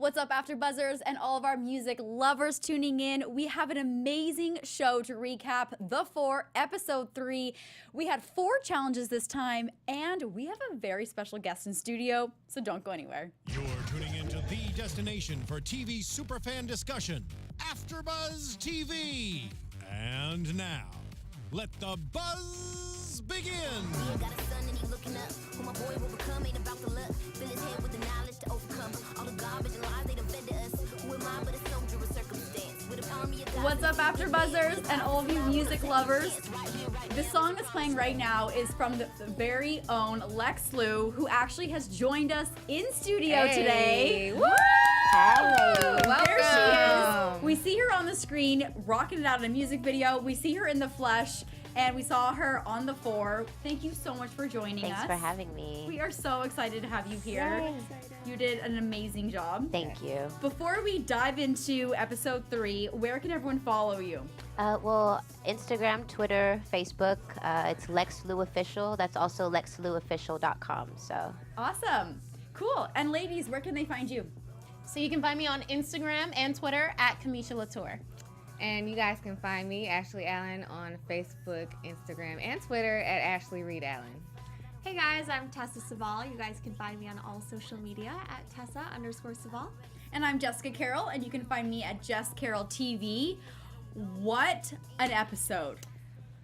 What's up, AfterBuzzers and all of our music lovers tuning in? We have an amazing show to recap The Four, Episode 3. We had 4 challenges this time, and we have a very special guest in studio, so don't go anywhere. You're tuning into the destination for TV superfan discussion, AfterBuzz TV. And now, let the buzz begin. He got a son and he looking up. Who my boy will become ain't about the luck. Fill his head with the knowledge to overcome all the garbage and lies they done fed to us. Who am I but a soldier of circumstance? With an army of What's up, AfterBuzzers and all of you music lovers? The song that's playing right now is from the very own Lex Lu, who actually has joined us in studio today. Woo! Welcome. There she is. We see her on the screen, rocking it out in a music video. We see her in the flesh, and we saw her on The Four. Thank you so much for joining us. Thanks for having me. We are so excited to have you here. You did an amazing job. Thank you. Before we dive into episode 3, where can everyone follow you? Well, Instagram, Twitter, Facebook. It's Lex Lu Official. That's also lexluofficial.com. So Awesome. Cool. And ladies, where can they find you? So you can find me on Instagram and Twitter at Kamisha Lauture. And you guys can find me, Ashley Allen, on Facebook, Instagram, and Twitter at Ashley Reed Allen. Hey guys, I'm Tessa Cevaal. You guys can find me on all social media at Tessa_Cevaal. And I'm Jessica Carroll, and you can find me at Jess Carroll TV. What an episode.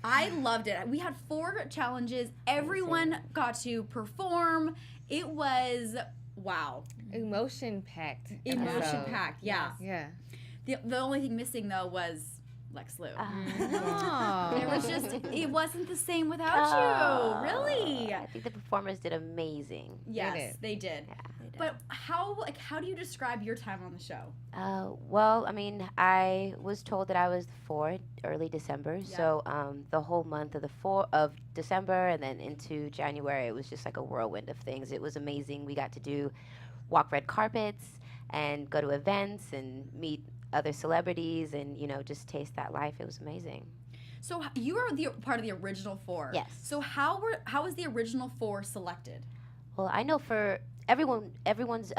I loved it. We had 4 challenges. Everyone got to perform. It was, wow. Emotion-packed. Emotion-packed, yeah. Yeah. The only thing missing, though, was Lex Lu. Oh. It wasn't the same without you. Really? I think the performers did amazing. Yes, they did. Yeah. But how do you describe your time on the show? Well, I mean, I was told that I was the 4 early December. Yeah. So the whole month of of December and then into January, it was just like a whirlwind of things. It was amazing. We got to walk red carpets and go to events and meet other celebrities and, just taste that life. It was amazing. So you were part of the original 4. Yes. So how was the original 4 selected? Well, I know for everyone's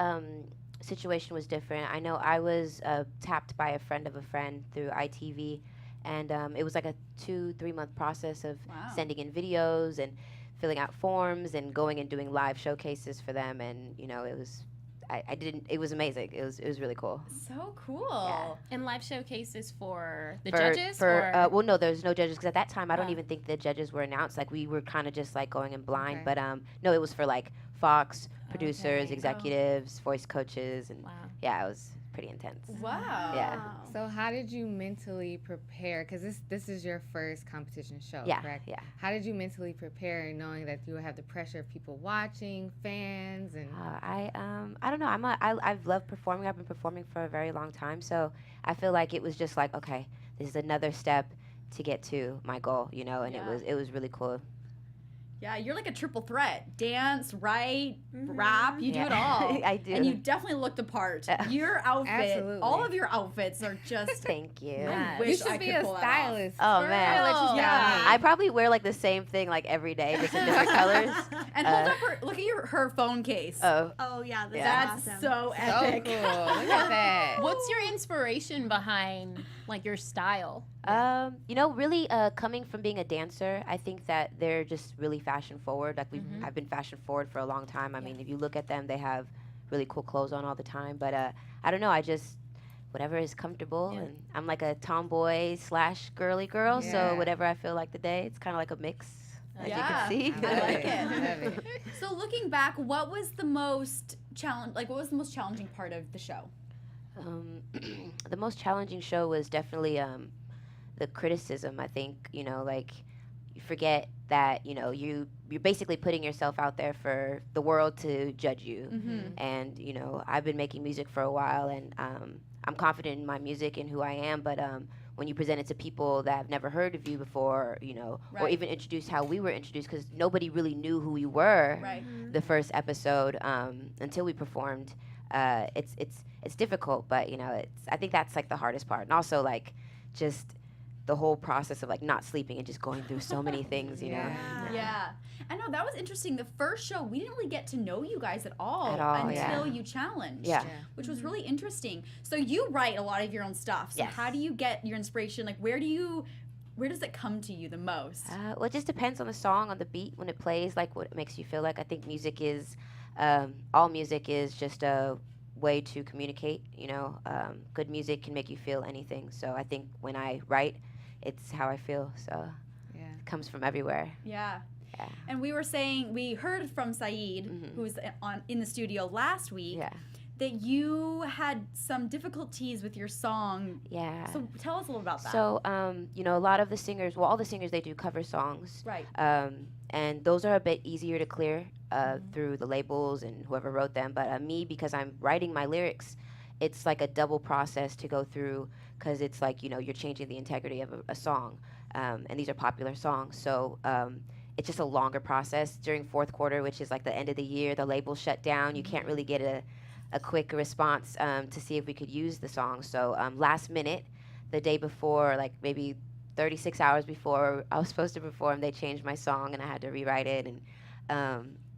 situation was different. I know I was tapped by a friend of a friend through ITV, and it was like a 2-3 month process of sending in videos and filling out forms and going and doing live showcases for them, and it was amazing. It was really cool. So cool. Yeah. And live showcases for the judges? Well, no, there's no judges because at that time I don't even think the judges were announced. Like we were kind of just like going in blind. Okay. But no, it was for like Fox producers, executives, voice coaches, and yeah, it was pretty intense. Wow. Yeah. So how did you mentally prepare? Because this is your first competition show, Yeah, correct? yeah. How did you mentally prepare knowing that you would have the pressure of people watching, fans, and... I don't know. I've loved performing. I've been performing for a very long time. So I feel like it was just like, okay, this is another step to get to my goal, and it was really cool. Yeah, you're like a triple threat. Dance, write, rap, you do it all. I do. And you definitely look the part. Your outfit, Absolutely. all of your outfits are just... Thank you. I You wish should I be could a pull that off. stylist. Oh, For man. real. Yeah. I probably wear like the same thing like every day, just in different colors. And hold up look at her phone case. Oh yeah, That's awesome. so So epic. cool. Look at that. What's your inspiration behind like your style? Really coming from being a dancer, I think that they're just really fashion forward. Like I've been fashion forward for a long time. I mean, if you look at them, they have really cool clothes on all the time. But I don't know. I just whatever is comfortable, and I'm like a tomboy / girly girl. Yeah. So whatever I feel like today, it's kind of like a mix, as you Yeah. can see. I like it. Love it. So looking back, what was the most challenging part of the show? The most challenging show was definitely the criticism. I think like you forget that you're basically putting yourself out there for the world to judge you. And I've been making music for a while, and I'm confident in my music and who I am. But when you present it to people that have never heard of you before, or Right. even introduced how we were introduced, because nobody really knew who we were Right. the first episode until we performed. It's difficult, but I think that's like the hardest part, and also like just the whole process of like not sleeping and just going through so many things, you know. Yeah. I know that was interesting. The first show, we didn't really get to know you guys at all, until you challenged, which was really interesting. So you write a lot of your own stuff. So how do you get your inspiration? Like, where does it come to you the most? Well, it just depends on the song, on the beat, when it plays, like what it makes you feel like. I think music is, all music is just a way to communicate, you know. Good music can make you feel anything. So I think when I write, it's how I feel. So it comes from everywhere. Yeah. And we heard from Saeed, who was in the studio last week, that you had some difficulties with your song. Yeah. So tell us a little about that. So, you know, a lot of the singers, well, all the singers, they do cover songs. Right. And those are a bit easier to clear through the labels and whoever wrote them. But me, because I'm writing my lyrics, it's like a double process to go through, because it's like, you know, you're changing the integrity of a song. And these are popular songs. So it's just a longer process. During fourth quarter, which is like the end of the year, the labels shut down. You can't really get a quick response to see if we could use the song. So last minute, the day before, like maybe 36 hours before I was supposed to perform, they changed my song and I had to rewrite it. And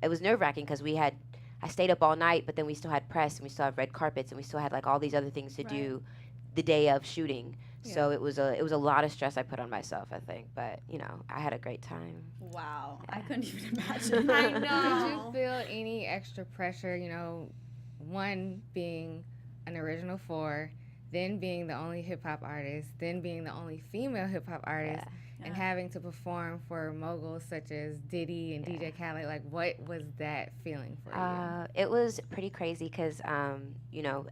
it was nerve-wracking because I stayed up all night, but then we still had press and we still had red carpets and we still had like all these other things to do the day of shooting. So it was a lot of stress I put on myself, I think. But, you know, I had a great time. Wow. I couldn't even imagine. I know. Did you feel any extra pressure, you know, one being an original four, then being the only hip-hop artist, then being the only female hip-hop artist, and having to perform for moguls such as Diddy and DJ Khaled? Like, what was that feeling for you? It was pretty crazy because, you know,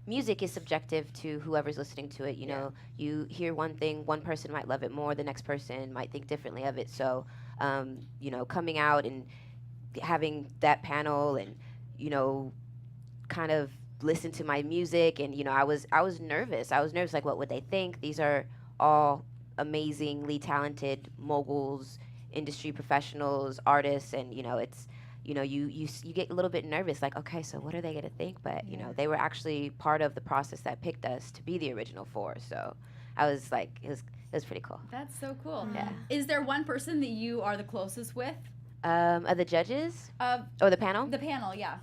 music is subjective to whoever's listening to it. You know, you hear one thing, one person might love it more, the next person might think differently of it. So, you know, coming out and having that panel and, you know, kind of listen to my music, and, you know, I was nervous. I was nervous, like, what would they think? These are all amazingly talented moguls, industry professionals, artists, and, you know, it's, you know, you get a little bit nervous, like, okay, so what are they gonna think? But you know, they were actually part of the process that picked us to be the original four. So I was like, it was pretty cool. That's so cool. Yeah. Is there one person that you are the closest with? Are the judges? Or the panel? The panel, yeah.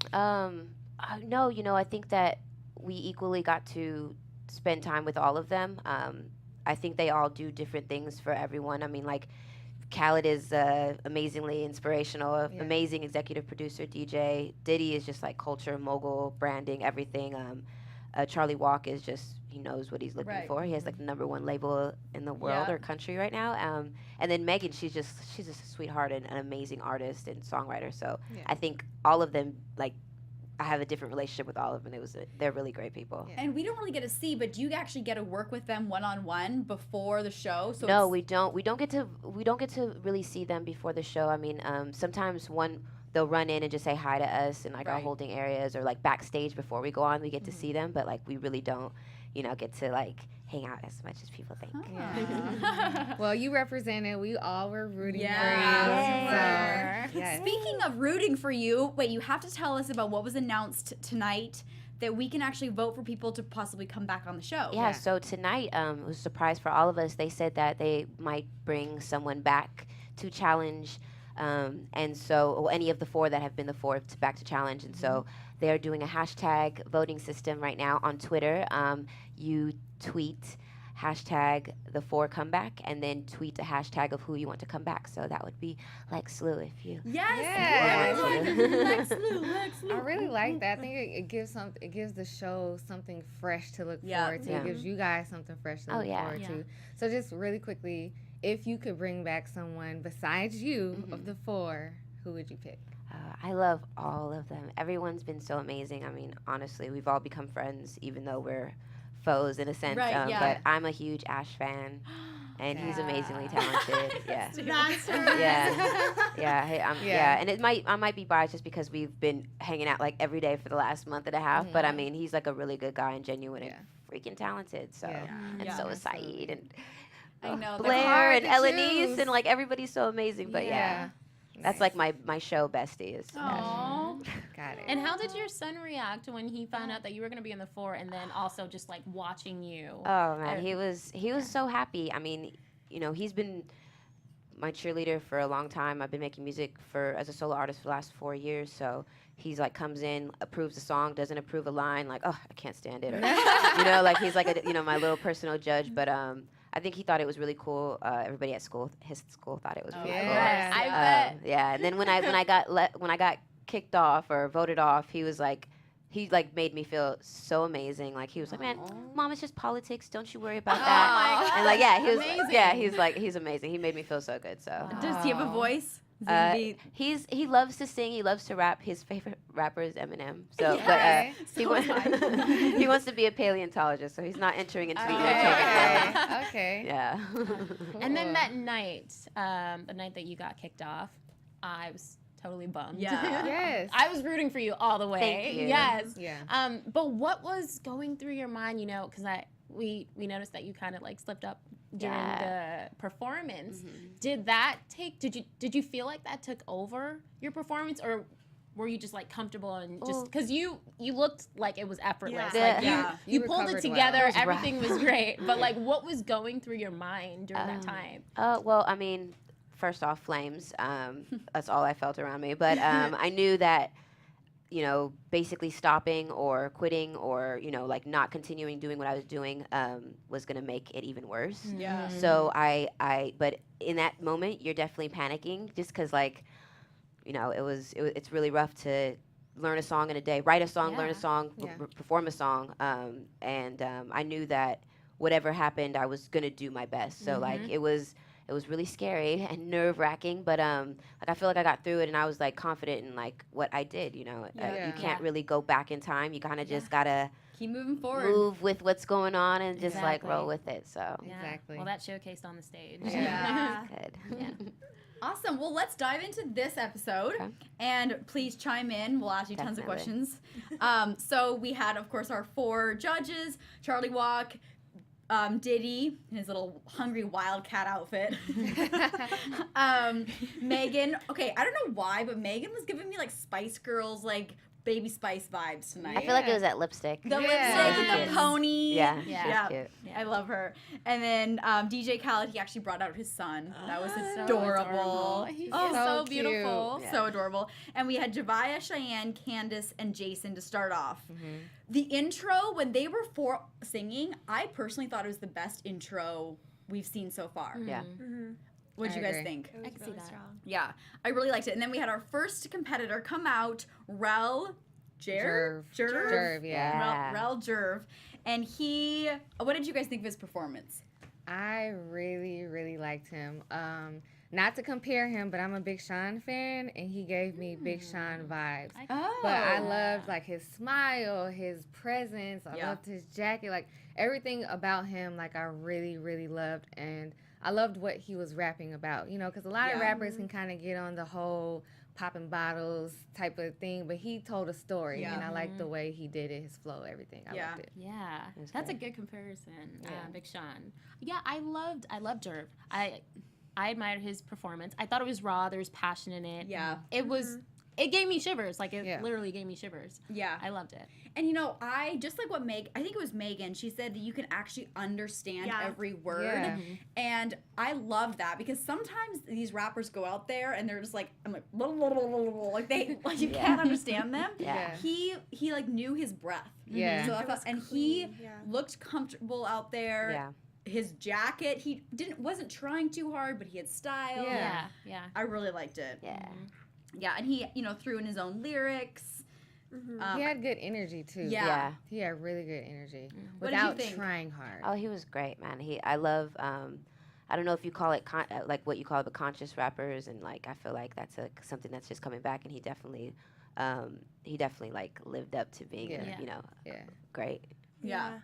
No, you know, I think that we equally got to spend time with all of them. I think they all do different things for everyone. I mean, like, Khaled is amazingly inspirational, amazing executive producer, DJ. Diddy is just like culture, mogul, branding, everything. Charlie Walk is just, he knows what he's looking for. He has like the #1 label in the world or country right now. And then Megan, she's just a sweetheart and an amazing artist and songwriter. So I think all of them, like, I have a different relationship with all of them. They're really great people. Yeah. And we don't really get to see, but do you actually get to work with them one-on-one before the show? So no, we don't. We don't get to really see them before the show. I mean, sometimes they'll run in and just say hi to us in like our holding areas, or like backstage before we go on. We get to see them, but like we really don't, you know, get to like hang out as much as people think. Yeah. Well, you represented. We all were rooting for you. Speaking of rooting for you, wait, you have to tell us about what was announced tonight that we can actually vote for people to possibly come back on the show. Yeah, so tonight it was a surprise for all of us. They said that they might bring someone back to challenge, and so any of the four that have been the four back to challenge. And so they're doing a hashtag voting system right now on Twitter. You tweet hashtag the four comeback, and then tweet a hashtag of who you want to come back. So that would be Lex Lu if you. Yes. Lex Lu. I really like that. I think it gives the show something fresh to look forward to. It gives you guys something fresh to look forward to. So just really quickly, if you could bring back someone besides you of the four, who would you pick? I love all of them. Everyone's been so amazing. I mean, honestly, we've all become friends, even though we're foes in a sense. But I'm a huge Ash fan, and he's amazingly talented. That's her. And I might be biased just because we've been hanging out like every day for the last month and a half. But I mean, he's like a really good guy and genuine and freaking talented. So and so is Saeed and I know Blair and Elenice and like everybody's so amazing. But That's like my show bestie is. Aww. Got it. And how did your son react when he found out that you were going to be in the four, and then also just like watching you? Oh man, he was so happy. I mean, you know, he's been my cheerleader for a long time. I've been making music as a solo artist for the last 4 years. So he's like comes in, approves the song, doesn't approve a line, like, oh, I can't stand it, or, you know, like he's like my little personal judge. But I think he thought it was really cool. Everybody at school, his school, thought it was really cool. Yeah. I bet. Yeah, and then when I got kicked off or voted off, he was like. He like made me feel so amazing. Like he was like, "Man, Mom, it's just politics. Don't you worry about that." my God. And like, yeah, he was, Amazing. he's amazing. He made me feel so good. So Does he have a voice? he loves to sing. He loves to rap. His favorite rapper is Eminem. So, Okay. but he wants to be a paleontologist. So he's not entering into the Okay. entertainment. Okay. Yeah. And then that night, the night that you got kicked off, I was totally bummed. Yeah. Yes. I was rooting for you all the way. Thank you. Yes. Yeah. But what was going through your mind, you know, because we noticed that you kind of like slipped up during the performance. Did you feel like that took over your performance, or were you just like comfortable and just because you looked like it was effortless? Yeah. Like Yeah. you You pulled it recovered together, well. everything was great. But like what was going through your mind during that time? Well, I mean, first off, flames. That's all I felt around me. But I knew that, you know, basically stopping or quitting or, you know, like not continuing doing what I was doing was going to make it even worse. Yeah. So but in that moment, you're definitely panicking just because, like, you know, it's really rough to learn a song in a day, write a song, learn a song, Yeah. perform a song. And I knew that whatever happened, I was going to do my best. So, like, it was really scary and nerve-wracking, but like I feel like I got through it, and I was like confident in like what I did. You know, you can't really go back in time. You kind of just gotta Keep moving forward. move with what's going on and just like Exactly. roll with it. So Yeah. Exactly. Well, that showcased on the stage. Yeah. good. Yeah. Awesome. Well, let's dive into this episode, Okay. and please chime in. We'll ask you tons of Definitely. questions. So we had, of course, our 4 judges: Charlie Walk, Diddy in his little hungry wildcat outfit, Megan. Okay, I don't know why, but Megan was giving me like Spice Girls, like Baby Spice vibes tonight. I feel like it was that lipstick. The Yeah. lipstick with Cute. the pony. Yeah, Yeah. she's cute. I love her. And then DJ Khaled, he actually brought out his son. That was So adorable. He's Oh, so so cute. beautiful. Yeah. So adorable. And we had Javaya, Cheyenne, Candace, and Jason to start off. The intro, when they were singing, I personally thought it was the best intro we've seen so far. Yeah. What did I you guys agree. think? It was I can see really that. strong. Yeah, I really liked it. And then we had our first competitor come out, Jerv, yeah. Yeah. Rel Jerv. And what did you guys think of his performance? I really, really liked him. Not to compare him, but I'm a Big Sean fan, and he gave me Big Sean vibes. Oh. But I loved like his smile, his presence. I Yeah. loved his jacket, like everything about him. Like I really, really loved, and I loved what he was rapping about. You know, because a lot of Yeah. rappers can kind of get on the whole popping bottles type of thing, but he told a story, Yeah. and I liked the way he did it, his flow, everything. I Yeah. loved it. Yeah, was that's a great. good comparison, Yeah. Big Sean. Yeah, I loved Jerv. I admired his performance. I thought it was raw. There was passion in it. Yeah. It was. It gave me shivers. Like it Yeah. literally gave me shivers. Yeah. I loved it. And you know, I just like what I think it was Megan, she said that you can actually understand Yeah. every word. Yeah. And I loved that because sometimes these rappers go out there and they're just like, I'm like, like you can't understand them. Yeah. He like knew his breath. Yeah. So I It thought, was and clean, yeah. he looked comfortable out there. Yeah. His jacket, he wasn't trying too hard, but he had style. Yeah. Yeah. I really liked it. Yeah. Yeah, and he, threw in his own lyrics. He had good energy too. Yeah. Yeah. He had really good energy What did you without think? trying hard. Oh, he was great, man. I love. I don't know if you call it like what you call the conscious rappers, and like I feel like that's something that's just coming back, and he definitely like lived up to being, Yeah. Yeah. great. Yeah.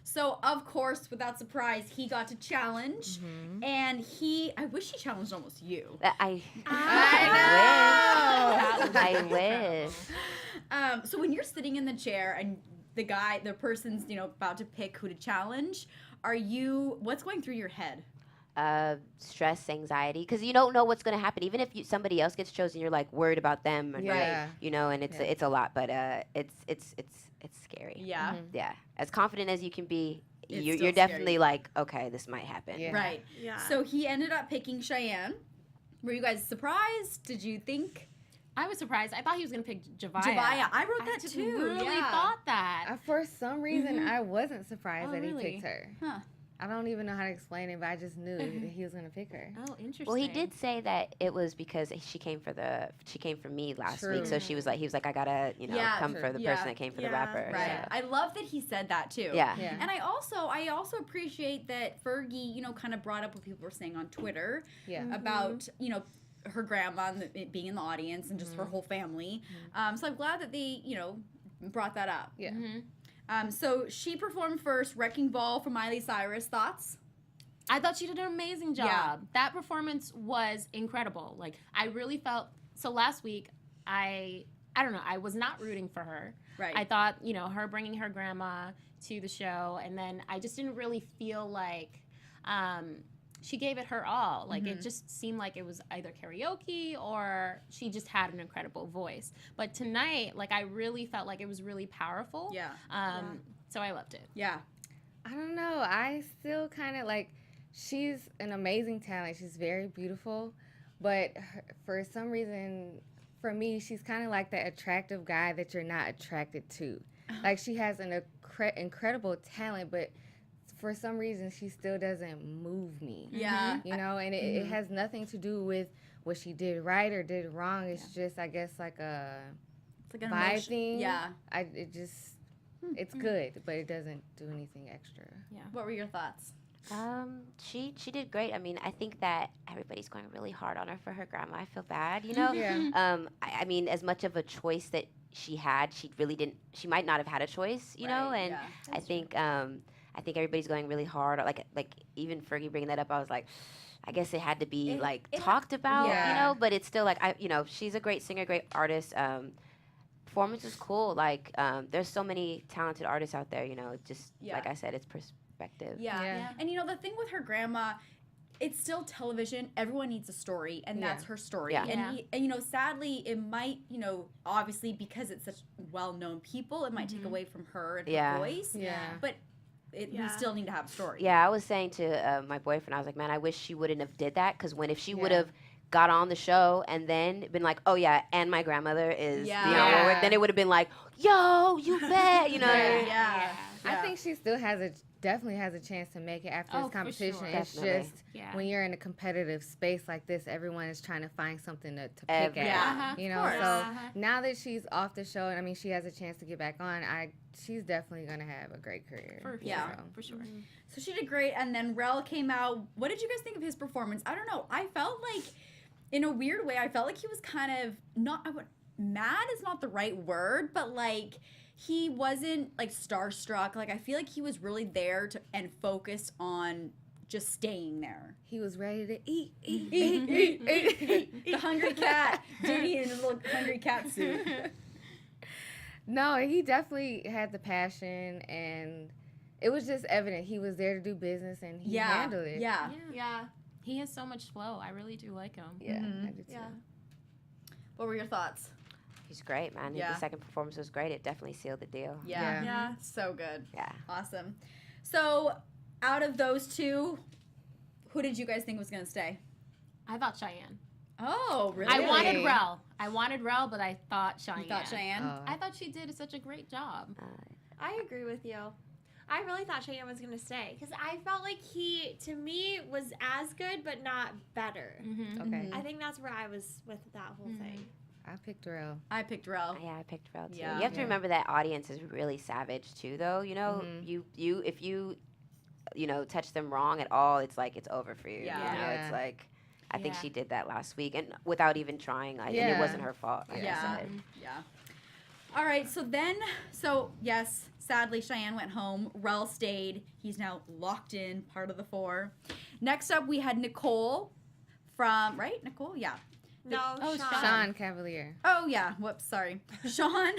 So, of course, without surprise, he got to challenge. And I wish he challenged almost you. I I I wish. So when you're sitting in the chair and the person's, about to pick who to challenge, what's going through your head? stress, anxiety, because you don't know what's going to happen. Even if somebody else gets chosen, you're like worried about them, and Yeah. right? You know, and it's a lot, but it's scary. Yeah. Yeah, as confident as you can be, It's you're still definitely scary. like, okay, this might happen. Yeah. Right. Yeah. So he ended up picking Cheyenne. Were you guys surprised? Did you think I was surprised. I thought he was gonna pick Javaya. Javaya? I wrote that just too. really yeah. thought that. For some reason, I wasn't surprised Oh, that he really? picked her. Huh. I don't even know how to explain it, but I just knew that he was gonna pick her. Oh, interesting. Well, he did say that it was because she came for me last True. week, so he was like, I gotta, Yeah, come true. for the Yeah. person that came for the Yeah. rapper. Right. so. I love that he said that too. Yeah. Yeah. And I also appreciate that Fergie, kind of brought up what people were saying on Twitter Yeah. about, her grandma and it being in the audience and just her whole family. So I'm glad that they, brought that up. Yeah. So she performed first, Wrecking Ball for Miley Cyrus. Thoughts? I thought she did an amazing job. Yeah. That performance was incredible. Like, I really felt so last week. I don't know. I was not rooting for her. Right. I thought, her bringing her grandma to the show, and then I just didn't really feel like she gave it her all. Like, it just seemed like it was either karaoke or she just had an incredible voice. But tonight, like, I really felt like it was really powerful. Yeah. So I loved it. Yeah. I don't know. I still kind of like, she's an amazing talent. She's very beautiful. But for some reason, for me, she's kind of like that attractive guy that you're not attracted to. Like, she has an incredible talent, but for some reason, she still doesn't move me. Yeah. And it has nothing to do with what she did right or did wrong. It's just, I guess, like a It's like an vibe emotion. thing. Yeah. It's good, but it doesn't do anything extra. What were your thoughts? She did great. I mean, I think that everybody's going really hard on her for her grandma. I feel bad, you know. Yeah. I mean, as much of a choice that she had, she really didn't. She might not have had a choice, you know. Right, And yeah. I think everybody's going really hard. Like even Fergie bringing that up, I was like, I guess it had to be It talked about, Yeah. you know. But it's still like she's a great singer, great artist. Performance is cool. Like there's so many talented artists out there, you know. Just Yeah. like I said, it's perspective. Yeah. Yeah. And the thing with her grandma, it's still television. Everyone needs a story, and that's Yeah. her story. Yeah. And sadly, it might, obviously because it's such well-known people, it might take away from her and Yeah. her voice. Yeah. But we Yeah. still need to have a story. Yeah, I was saying to my boyfriend, I was like, man, I wish she wouldn't have did that, because if she Yeah. would have got on the show and then been like, oh yeah, and my grandmother is, Yeah. then it would have been like, yo, you bet, you know. Yeah. I think she still definitely has a chance to make it after Oh, this for competition. sure. It's Definitely. just Yeah. when you're in a competitive space like this, everyone is trying to find something to pick Every- at. Yeah. You Of know, course. so Uh-huh. now that she's off the show, and I mean she has a chance to get back on, she's definitely gonna have a great career. For Yeah. sure. For sure. So she did great, and then Rel came out. What did you guys think of his performance? I don't know. I felt like, in a weird way, I felt like he was kind of mad is not the right word, but like he wasn't like starstruck. Like I feel like he was really there and focused on just staying there. He was ready to eat. The hungry cat, Diddy in his little hungry cat suit. No, he definitely had the passion, and it was just evident he was there to do business, and he handled it. Yeah. Yeah. He has so much flow. I really do like him. Yeah, Mhm. I did too. Yeah. What were your thoughts? He's great, man. Yeah. The second performance was great. It definitely sealed the deal. Yeah. Yeah. So good. Yeah. Awesome. So, out of those two, who did you guys think was going to stay? I thought Cheyenne. Oh, really? I wanted Rel, but I thought Cheyenne. You thought Cheyenne? Oh. I thought she did such a great job. I agree with you. I really thought Cheyenne was going to stay because I felt like he, to me, was as good but not better. Mm-hmm. Okay. I think that's where I was with that whole thing. I picked Rel. I picked Rel. Yeah, I picked Rel too. Yeah. You have to Yeah. remember that audience is really savage too, though. You know, Mhm. if you touch them wrong at all, it's like it's over for you. Yeah. You know, Yeah. it's like I think Yeah. she did that last week, and without even trying. And it Yeah. wasn't her fault. Like Yeah. I said. Yeah. All right. So yes, sadly, Cheyenne went home. Rel stayed. He's now locked in, part of the four. Next up, we had Nicole from, right? Nicole? Yeah. No, Oh, Sean. Sean Cavalier. Oh, yeah. Whoops. Sorry. Sean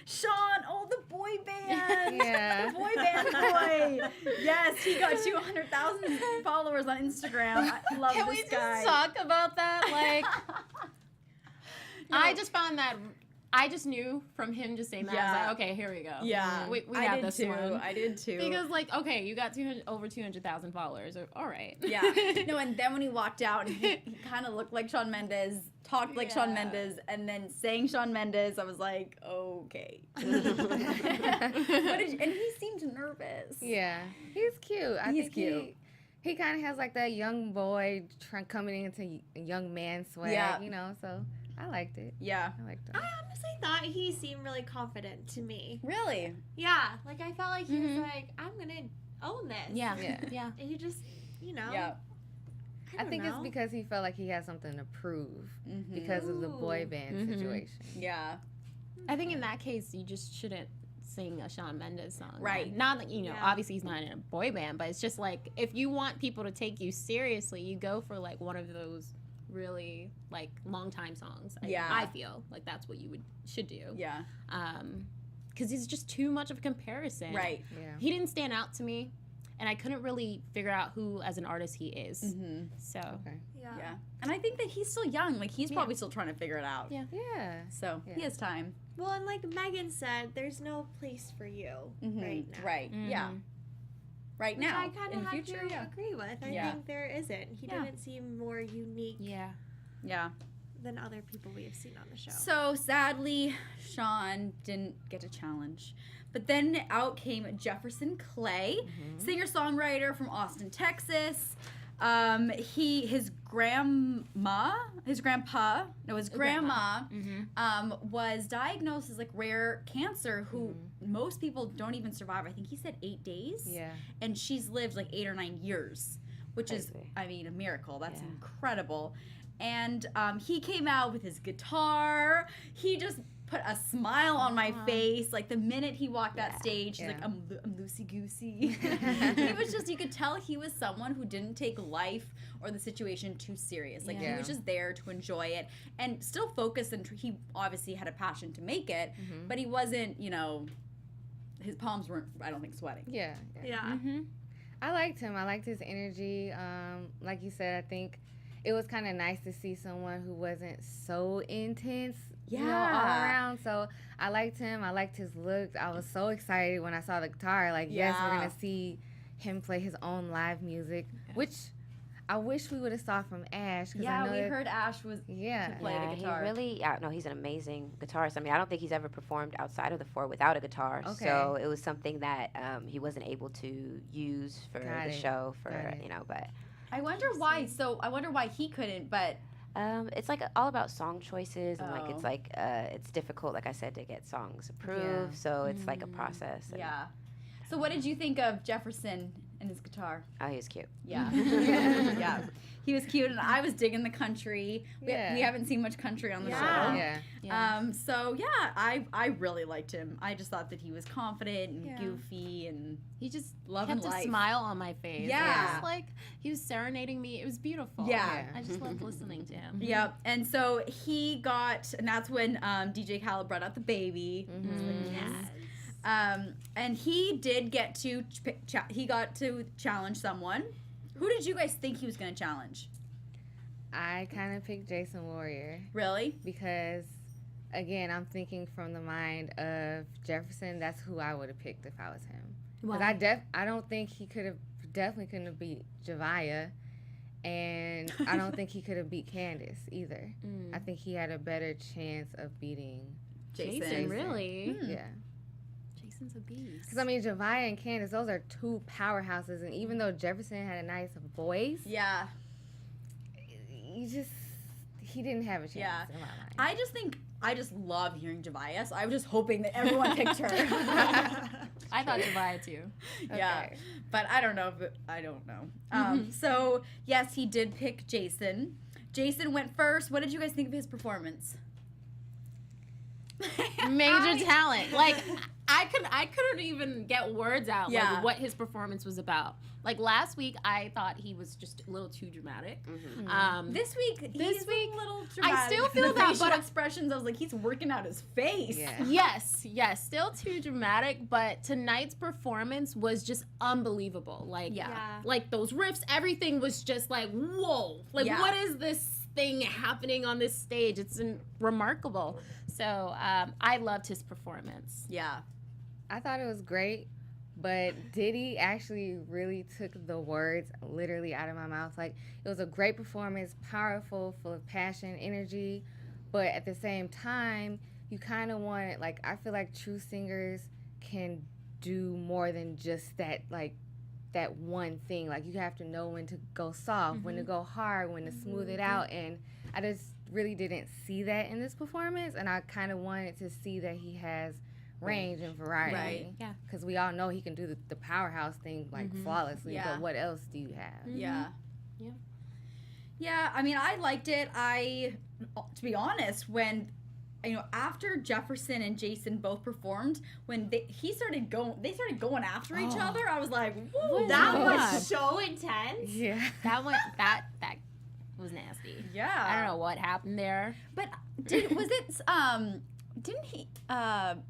Sean, the boy band. Yeah. The boy band boy. Yes, he got 200,000 followers on Instagram. I love Can this we just guy. talk about that? Like, I just found that. I just knew from him just saying that. I was Yeah. like, okay, here we go. Yeah, we I got did this too. one. I did too. Because like, okay, you got over 200,000 followers. All right. Yeah. No, and then when he walked out, and he kind of looked like Shawn Mendes, talked like Shawn Mendes, and then sang Shawn Mendes. I was like, okay. And he seemed nervous. Yeah, he's cute. I He's think cute. He kind of has like that young boy coming into young man swag, Yeah. you know. So I liked it. Yeah. I liked it. I honestly thought he seemed really confident to me. Really? Yeah, like I felt like he was like, I'm gonna own this. Yeah. Yeah. Yeah. And he just, you know. Yeah. I think it's know. because he felt like he had something to prove because of the boy band situation. Yeah. I think in that case, you just shouldn't sing a Shawn Mendes song. Right. Not that, Yeah. obviously he's not in a boy band, but it's just like, if you want people to take you seriously, you go for like one of those really like long time songs. Yeah. I feel like that's what you should do. Yeah. Because it's just too much of a comparison. Right. Yeah. He didn't stand out to me, and I couldn't really figure out who as an artist he is. Mm-hmm. So Okay. Yeah. And I think that he's still young. Like, he's probably still trying to figure it out. Yeah. Yeah. So he Yeah. has time. Well, and like Megan said, there's no place for you right now. Right. Yeah. Right Which now. I kind in of the have future, to yeah. agree with. I Yeah. think there isn't. He Yeah. didn't seem more unique yeah. Yeah. than other people we have seen on the show. So sadly, Sean didn't get a challenge. But then out came Jefferson Clay, singer-songwriter from Austin, Texas. His grandpa was diagnosed as like rare cancer, who most people don't even survive. I think he said 8 days. Yeah. And she's lived like 8 or 9 years, which is, Crazy. I mean, a miracle. That's Yeah. incredible. And he came out with his guitar. He just put a smile on my face. Like the minute he walked that stage, he's like, I'm loosey goosey. He was just, you could tell he was someone who didn't take life or the situation too serious. Like he was just there to enjoy it and still focus. And he obviously had a passion to make it, but he wasn't, you know, his palms weren't, I don't think, sweating. Yeah. yeah. I liked him. I liked his energy. Like you said, I think it was kind of nice to see someone who wasn't so intense, you know, all around. So I liked him. I liked his looks. I was so excited when I saw the guitar. Like, yes, we're going to see him play his own live music, which I wish we would have saw from Ash. Yeah, I know we that, heard Ash was Yeah. play the guitar. He really, no, he's an amazing guitarist. I mean, I don't think he's ever performed outside of the Four without a guitar. Okay. So it was something that he wasn't able to use for Got the it. show for, Got it. you know, but I wonder why. So I wonder why he couldn't, but it's like all about song choices and like Oh. it's like it's difficult, like I said, to get songs approved. So it's like a process. And, yeah. So what did you think of Jefferson and his guitar? Oh, he was cute. Yeah. Yeah. He was cute, and I was digging the country. We haven't seen much country on the show. Yeah. So yeah, I really liked him. I just thought that he was confident and goofy and He just loving kept a life. smile on my face. Yeah. It was just like he was serenading me. It was beautiful. Yeah. I just loved listening to him. Yep. And so he got, and that's when DJ Khaled brought out the baby. And he did get to challenge someone. Who did you guys think he was going to challenge? I kind of picked Jason Warrior Really? because, again, I'm thinking from the mind of Jefferson. That's who I would have picked if I was him. Because I don't think he definitely couldn't have beat Javia. And I don't think he could have beat Candace either. I think he had a better chance of beating Jason, really? Yeah. Jason's a beast. Because, I mean, Javia and Candace, those are two powerhouses. And even though Jefferson had a nice voice, Yeah. he didn't have a chance Yeah. in my mind. I just love hearing Javia, so I was just hoping that everyone picked her. I thought Javia too. Yeah. Okay. But I don't know. So, yes, he did pick Jason. Jason went first. What did you guys think of his performance? Major talent. Like, I couldn't even get words out Yeah. like what his performance was about. Like last week, I thought he was just a little too dramatic. This week, he's a little dramatic. I still feel The that, facial but expressions. I was like, he's working out his face. Yeah. yes, still too dramatic. But tonight's performance was just unbelievable. Like, Yeah. like those riffs, everything was just like, whoa! Like, Yeah. what is this thing happening on this stage? It's remarkable. So I loved his performance. Yeah. I thought it was great, but Diddy actually really took the words literally out of my mouth. Like, it was a great performance, powerful, full of passion, energy, but at the same time, you kind of want, like, I feel like true singers can do more than just that, like, that one thing. Like, you have to know when to go soft, when to go hard, when to smooth it out, and I just really didn't see that in this performance, and I kind of wanted to see that he has range and variety. Right. Yeah. Because we all know he can do the powerhouse thing like flawlessly. Yeah. But what else do you have? Yeah. Yeah. Yeah, I mean, I liked it. To be honest, when, after Jefferson and Jason both performed, when they started going after each other, I was like, whoa. That Oh, was God. so intense. Yeah. That was nasty. Yeah. I don't know what happened there. But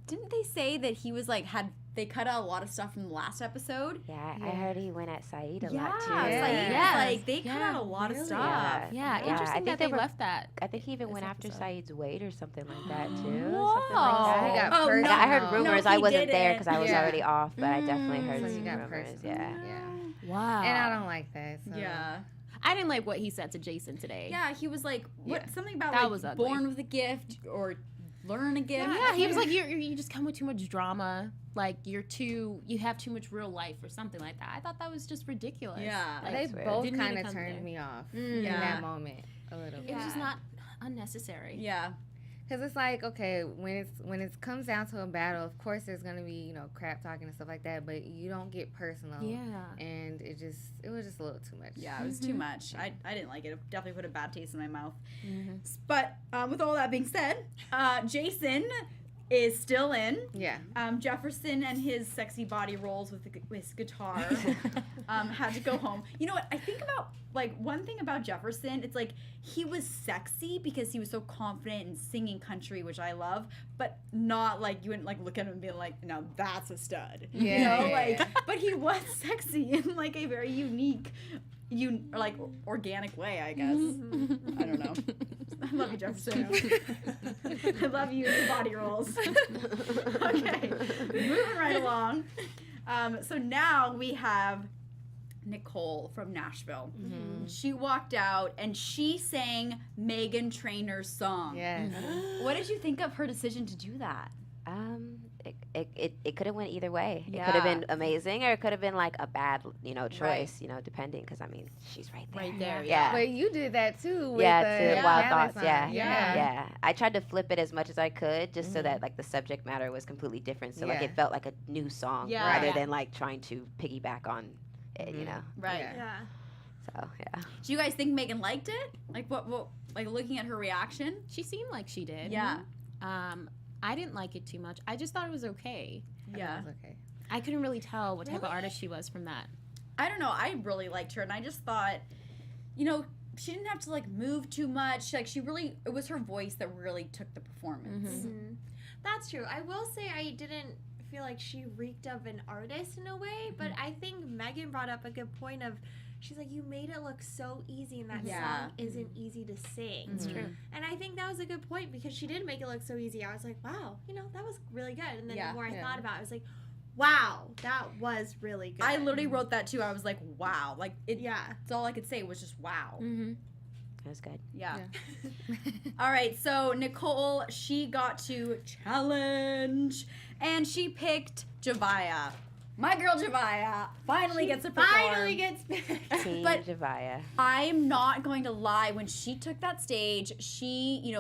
didn't they say that he was like, they cut out a lot of stuff from the last episode? Yeah, I heard he went at Saeed a Yeah, lot too. Saeed, Yeah. like they cut out a lot of stuff. Yeah, Yeah, interesting I think that they they were- left that. I think he even This went after episode. Saeed's weight or something like that too. Whoa. Something like He that. got Oh, personal. no. I heard rumors. No, I he wasn't there didn't. because I was Yeah. already off, but I definitely heard So some he got rumors. personal. Yeah. Yeah. Wow. And I don't like that. So. Yeah. I didn't like what he said to Jason today. Yeah, he was like, something about That like was ugly. born with a gift or learn a gift. Yeah, he was like, you just come with too much drama. Like you have too much real life or something like that. I thought that was just ridiculous. Yeah. Like, They weird. both Didn't need kind to of come turned there. me off Mm. in Yeah. that moment a little it bit. was just not unnecessary. Yeah. Because it's like, okay, when it comes down to a battle, of course there's gonna be crap talking and stuff like that, but you don't get personal. Yeah. And it was just a little too much. Yeah, it was too much. I didn't like it. It definitely put a bad taste in my mouth. Mm-hmm. But with all that being said, Jason is still in. Yeah. Jefferson and his sexy body rolls with his guitar had to go home. You know what? I think about, like, one thing about Jefferson, it's like he was sexy because he was so confident in singing country, which I love, but not like you wouldn't like look at him and be like, now that's a stud. Yeah, yeah, like, yeah. but he was sexy in like a very unique, organic way, I guess. I don't know. I love you, Jefferson. I love you, your body rolls. Okay, moving right along. So now we have Nicole from Nashville. She walked out and she sang Meghan Trainor's song. Yes. What did you think of her decision to do that? It could have went either way. It Yeah. could have been amazing, or it could have been like a bad, choice. Depending, because I mean, she's right there. Right there. Yeah. But you did that too. With Yeah, the to Wild Palace Thoughts. song. Yeah. Yeah. Yeah. I tried to flip it as much as I could, just so that like the subject matter was completely different. So like Yeah. it felt like a new song Yeah. rather Yeah. than like trying to piggyback on it. Right. Yeah. Yeah. So yeah. Do you guys think Megan liked it? Like what like looking at her reaction? She seemed like she did. Yeah. I didn't like it too much. I just thought it was okay. Yeah. It was okay. I couldn't really tell what type of artist she was from that. I don't know. I really liked her and I just thought, she didn't have to like move too much. Like it was her voice that really took the performance. Mhm. That's true. I will say I didn't feel like she reeked of an artist in a way, but I think Megan brought up a good point of, she's like, you made it look so easy and that Yeah. song isn't easy to sing. It's true. And I think that was a good point because she did make it look so easy. I was like, wow, that was really good. And then Yeah. the more I Yeah. thought about it, I was like, wow, that was really good. I literally wrote that too. I was like, wow. Like Yeah. that's all I could say was just wow. Mm-hmm. It was good. Yeah. All right, so Nicole, she got to challenge, and she picked Javaya. My girl Javaya finally gets to perform. Finally gets picked. Team But- Javaya. I'm not going to lie. When she took that stage, she,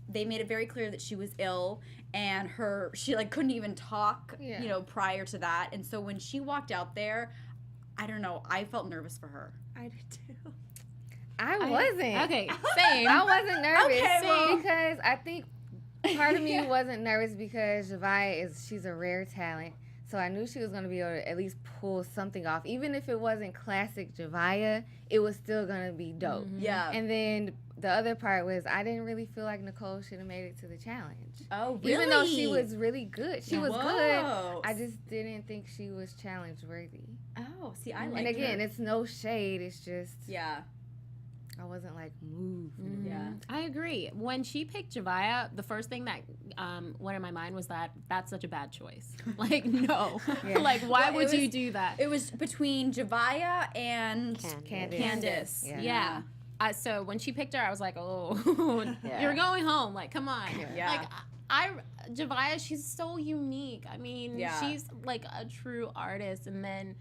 they made it very clear that she was ill, and she like couldn't even talk, Yeah. prior to that. And so when she walked out there, I don't know, I felt nervous for her. I did too. I wasn't. Okay, same. I wasn't nervous Okay, well- because I think part of me wasn't nervous because Javia she's a rare talent. So I knew she was going to be able to at least pull something off. Even if it wasn't classic Javia, it was still going to be dope. Yeah. And then the other part was I didn't really feel like Nicole should have made it to the challenge. Oh, really? Even though she was really good. She was Whoa. good. I just didn't think she was challenge worthy. Oh, see, I like And again, her. it's no shade. It's just Yeah. I wasn't like moved. Yeah. I agree. When she picked Javia, the first thing that went in my mind was that that's such a bad choice. Like, no. Yeah. Like, why Well, would it you was- do that? It was between Javia and Candace. Candace. Yeah. So when she picked her, I was like, oh, Yeah. you're going home. Like, come on. Yeah. Like, Javia, she's so unique. I mean, Yeah. she's like a true artist. And then,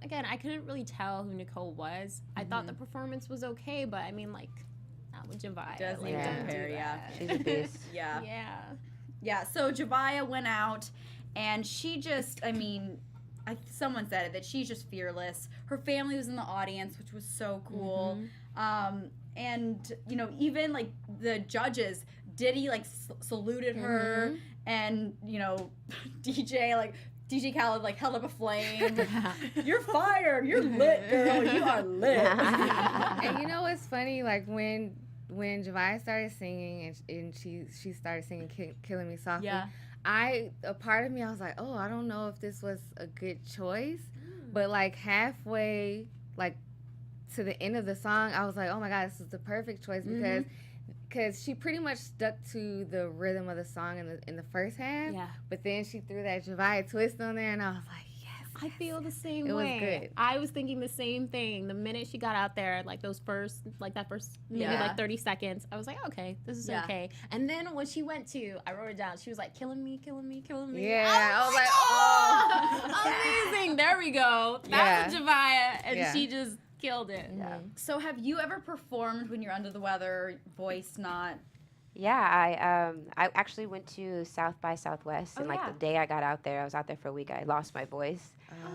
again, I couldn't really tell who Nicole was. I thought the performance was okay, but I mean, like, not with Javia. Doesn't like, even don't compare, do yeah. that. She's a beast. Yeah. Yeah. Yeah. So Javia went out, and she just, I mean, someone said it, that she's just fearless. Her family was in the audience, which was so cool. And, you know, even, like, the judges, Diddy, like, saluted her, and, you know, DJ Khaled, like, held up a flame. You're fired. You're lit, girl. You are lit. And you know what's funny? Like when Javia started singing and she started singing "Killing Me Softly," Yeah. a part of me, I was like, oh, I don't know if this was a good choice, but like halfway, like to the end of the song, I was like, oh my God, this is the perfect choice because she pretty much stuck to the rhythm of the song in the first half. Yeah. But then she threw that Javia twist on there, and I was like, yes. I feel the same It was way. good. I was thinking the same thing. The minute she got out there, like that first maybe Yeah. like 30 seconds, I was like, okay, this is Yeah. okay. And then when she went to, I wrote it down, she was like, killing me, killing me, killing me. Yeah, I was like, oh, amazing. There we go. That's a Javia. And Yeah. she just killed it. Yeah. So have you ever performed when you're under the weather, voice not? Yeah, I actually went to South by Southwest, and like the day I got out there, I was out there for a week. I lost my voice,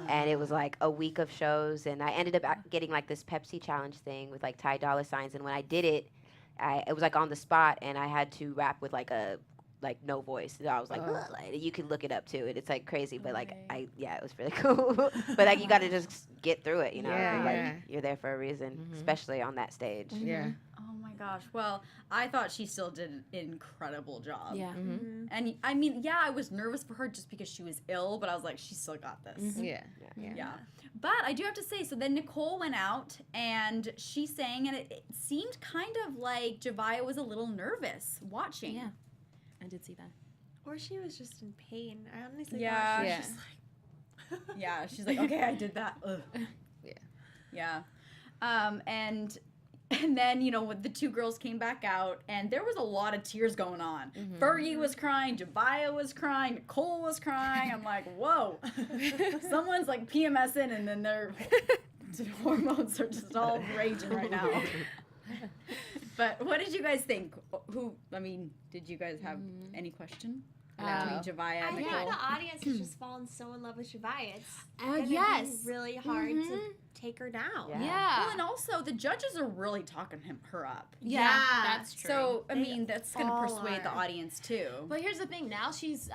and it was like a week of shows, and I ended up getting like this Pepsi challenge thing with like Ty Dolla Signs, and when I did it, it was like on the spot, and I had to rap with like no voice. So I was like, "Ugh," like, you can look it up too, and it's like crazy, but like it was really cool. But like you got to just get through it, you know. Yeah, like yeah. you're there for a reason, especially on that stage. Yeah. Oh my gosh. Well, I thought she still did an incredible job. Yeah. And I mean, yeah, I was nervous for her just because she was ill, but I was like, she still got this. Yeah. Yeah. But I do have to say, so then Nicole went out and she sang, and it seemed kind of like Javia was a little nervous watching. Yeah. I did see that. Or she was just in pain. I honestly Yeah. thought she Yeah. was just like. Yeah, she's like, okay, I did that. Ugh. Yeah. Yeah. And then, you know, when the two girls came back out, and there was a lot of tears going on. Fergie was crying, Javia was crying, Nicole was crying. I'm like, whoa. Someone's like PMSing, and then their hormones are just all raging right now. But what did you guys think? Did you guys have any question between Javia I and think Nicole? the audience has just fallen so in love with Javia. It's gonna yes. be really hard to take her down. Yeah. Well, and also the judges are really talking her up. Yeah, that's true. So, I They mean, that's going to all persuade the are. audience too. But here's the thing. Now she's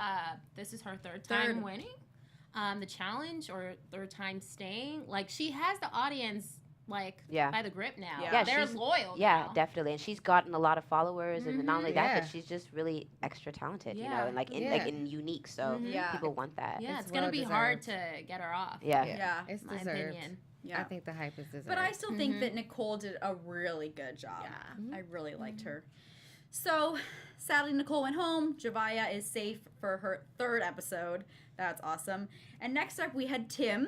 this is her third time Third. winning the challenge, or third time staying. Like, she has the audience like Yeah. by the grip now. Yeah, They're she's- loyal. Yeah, now. definitely, and she's gotten a lot of followers, and not only that, Yeah. but she's just really extra talented, you know, Yeah. and like Yeah. and unique. So Yeah. people want that. Yeah, It's it's gonna be well hard to get her off. Yeah. Yeah. It's My deserved. opinion. Yeah. I think the hype is deserved. But I still think that Nicole did a really good job. Yeah. I really liked her. So, sadly, Nicole went home. Javia is safe for her third episode. That's awesome. And next up, we had Tim.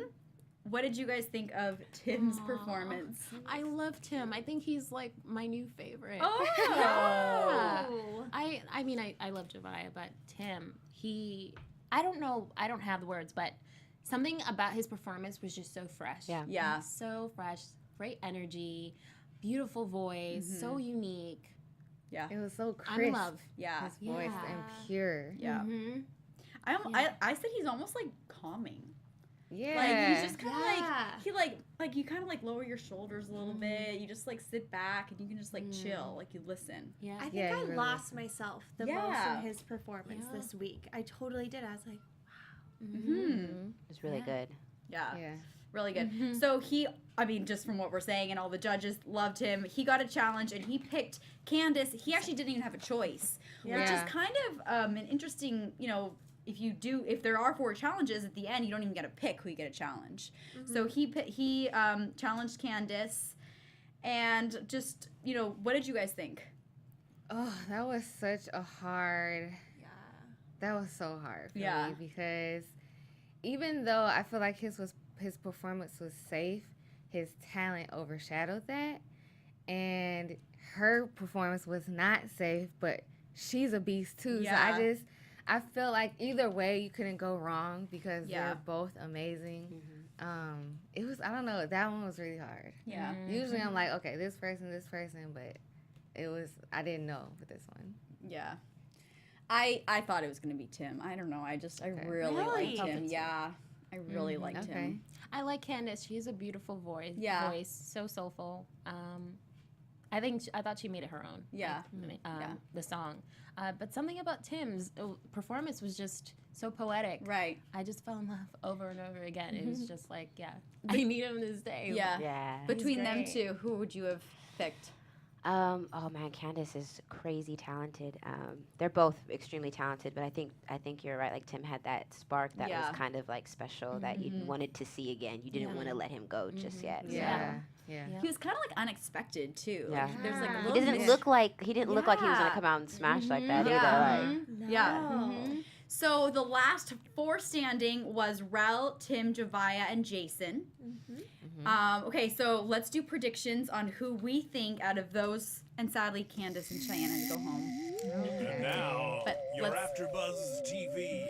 What did you guys think of Tim's performance? I loved him. I think he's like my new favorite. Oh! Yeah. Oh. I mean, I love Javia, but Tim, I don't know, I don't have the words, but something about his performance was just so fresh. Yeah. Yeah. So fresh, great energy, beautiful voice, so unique. Yeah. it was so I'm crisp. in love. Yeah. His voice Yeah. and pure. Yeah. Mm-hmm. I said he's almost like calming. Yeah. Like he's just kind of Yeah. like you kind of like lower your shoulders a little bit. You just like sit back and you can just like chill, like you listen. Yeah. I think Yeah, I you really lost myself the most Yeah. in his performance Yeah. this week. I totally did. I was like, Mm-hmm. It's really good. Yeah. Yeah. Really good. So I mean, just from what we're saying, and all the judges loved him. He got a challenge, and he picked Candace. He actually didn't even have a choice, which is Yeah. kind of an interesting, if there are 4 challenges at the end, you don't even get to pick who you get a challenge. So he challenged Candace, and just, what did you guys think? Oh, that was such a hard. That was so hard for me because even though I feel like his performance was safe, his talent overshadowed that, and her performance was not safe, but she's a beast too. Yeah. So I feel like either way you couldn't go wrong because they're both amazing. It was, I don't know, that one was really hard. Yeah. Usually I'm like, okay, this person, but I didn't know with this one. Yeah. I thought it was going to be Tim. I don't know. I really Really? liked him. Yeah. I really liked him. I like Candace. She's a beautiful voice. Yeah. So soulful. I thought she made it her own. Yeah. The song. But something about Tim's performance was just so poetic. Right. I just fell in love over and over again. It was just like, I need him this day. Yeah. Yeah. Between them great. two, who would you have picked? Oh man, Candace is crazy talented. They're both extremely talented, but I think you're right. Like Tim had that spark that was kind of like special that you wanted to see again. You didn't want to let him go just yet. So. Yeah. He was kind of like unexpected too. Yeah. Like, there's like a He little didn't look like he was gonna come out and smash like that either. Like, Yeah. So the last 4 standing was Rel, Tim, Javaya, and Jason. Okay, so let's do predictions on who we think out of those, and sadly Candace and Cheyenne had to go home. And now, But your let's- AfterBuzz TV.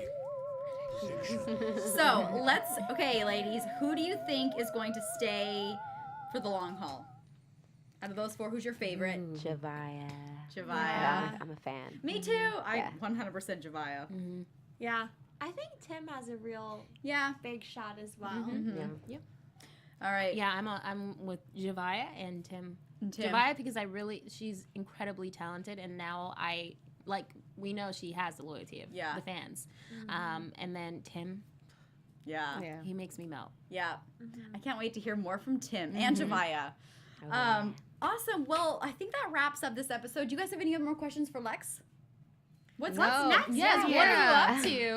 So okay, ladies, who do you think is going to stay for the long haul? Out of those 4, who's your favorite? Javaya. Javaya. I'm a fan. Me too. I 100% Javaya. yeah. I think Tim has a real Yeah. big shot as well. Yeah. All right. Yeah, I'm with Javaya and Tim. Tim. Javaya because she's incredibly talented, and now we know she has the loyalty of the fans. And then Tim, Yeah. he makes me melt. Yeah. I can't wait to hear more from Tim and Javaya. Awesome. Well, I think that wraps up this episode. Do you guys have any other more questions for Lex? What's next? Yes, Yeah. what are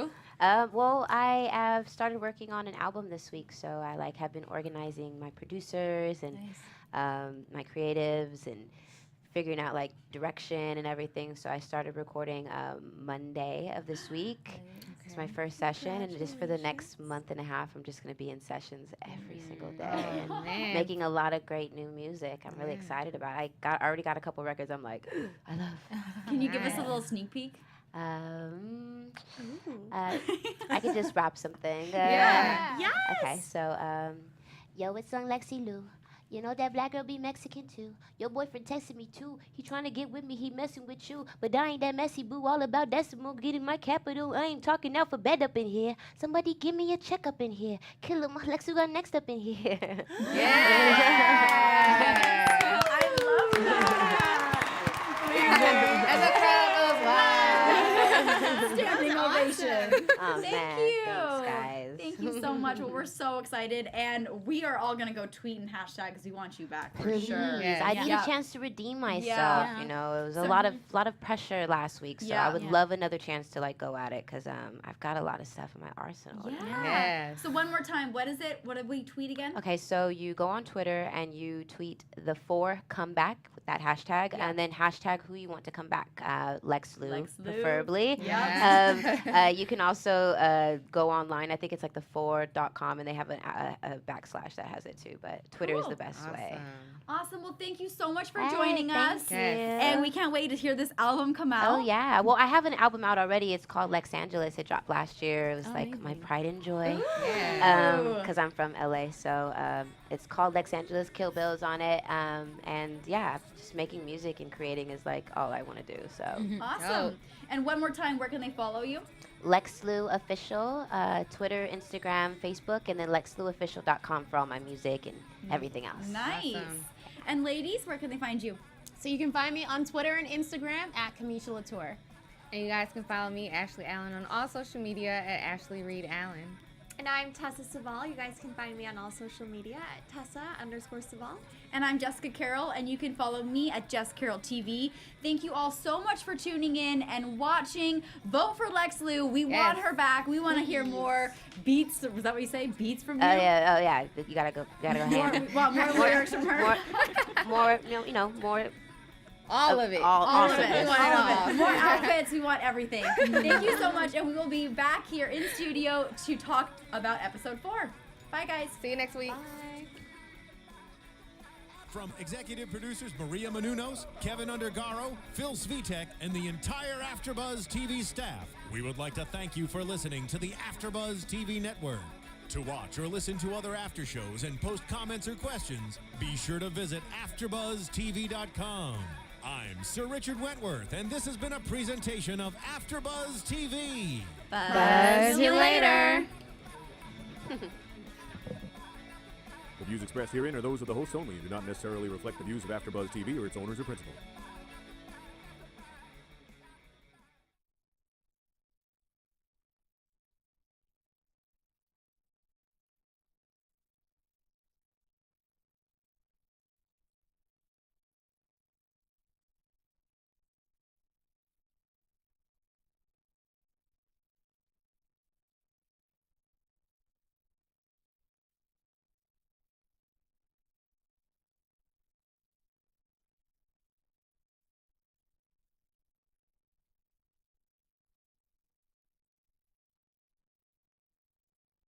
you up to? Well, I have started working on an album this week, so I have been organizing my producers and my creatives and figuring out direction and everything. So I started recording Monday of this week. It's my first session, and just for the next month and a half, I'm just going to be in sessions every single day and making a lot of great new music. I'm really excited about it. I already got a couple records I'm like, I love. Can you give us a little sneak peek? I could just rap something. Yeah. Yes. Okay, so, yo, it's on Lexi Lu. You know that black girl be Mexican too. Your boyfriend texted me too. He trying to get with me, he messing with you. But I ain't that messy, boo. All about decimal, getting my capital. I ain't talking alphabet up in here. Somebody give me a check up in here. Kill him, Lex, who got next up in here. I love that. And the crowd goes wild. Standing ovation. Oh, Thank man. you. Thanks, guys. Thank you so much. Well, we're so excited, and we are all gonna go tweet and hashtag because we want you back for Please. sure. Yeah. I need a chance to redeem myself. Yeah. You know, it was So- a lot of pressure last week, so Yeah. I would love another chance to go at it because I've got a lot of stuff in my arsenal. Yes. So one more time, what is it? What did we tweet again? Okay, so you go on Twitter and you tweet the 4 comeback with that hashtag, and then hashtag who you want to come back. Lex Lu, Lex Lu. preferably. Yeah. You can also go online. I think it's the4.com, and they have a backslash that has it too. But Twitter is Cool. the best way. Awesome. Well, thank you so much for Hey, joining thank us. you. And we can't wait to hear this album come out. Oh yeah. Well, I have an album out already. It's called Lex Angeles. It dropped last year. It was my Amazing. pride and joy. Yeah. Because I'm from LA, so It's called Lex Angeles. Kill Bill's on it. And yeah, just making music and creating is like all I want to do. So Awesome. And one more time, where can they follow you? Lex Lu Official, Twitter, Instagram, Facebook, and then LexLuOfficial.com for all my music and everything else. Nice. Awesome. And ladies, where can they find you? So you can find me on Twitter and Instagram at Kamisha Lauture. And you guys can follow me, Ashley Allen, on all social media at Ashley Reed Allen. And I'm Tessa Cevaal. You guys can find me on all social media at Tessa_Cevaal. And I'm Jessica Carroll, and you can follow me at Jess Carroll TV. Thank you all so much for tuning in and watching. Vote for Lex Lu. We want her back. We want to hear more beats. Was that what you say? Beats from you? Oh yeah. You gotta go More, ham. we want more lyrics from her. More, more. All of it. All of awesome. it. We want all of it. More outfits. We want everything. Thank you so much, and we will be back here in studio to talk about episode 4. Bye, guys. See you next week. Bye. From executive producers Maria Menounos, Kevin Undergaro, Phil Svitek, and the entire AfterBuzz TV staff, we would like to thank you for listening to the AfterBuzz TV network. To watch or listen to other after shows and post comments or questions, be sure to visit AfterBuzzTV.com. I'm Sir Richard Wentworth, and this has been a presentation of AfterBuzz TV. Buzz you later. The views expressed herein are those of the hosts only and do not necessarily reflect the views of AfterBuzz TV or its owners or principals.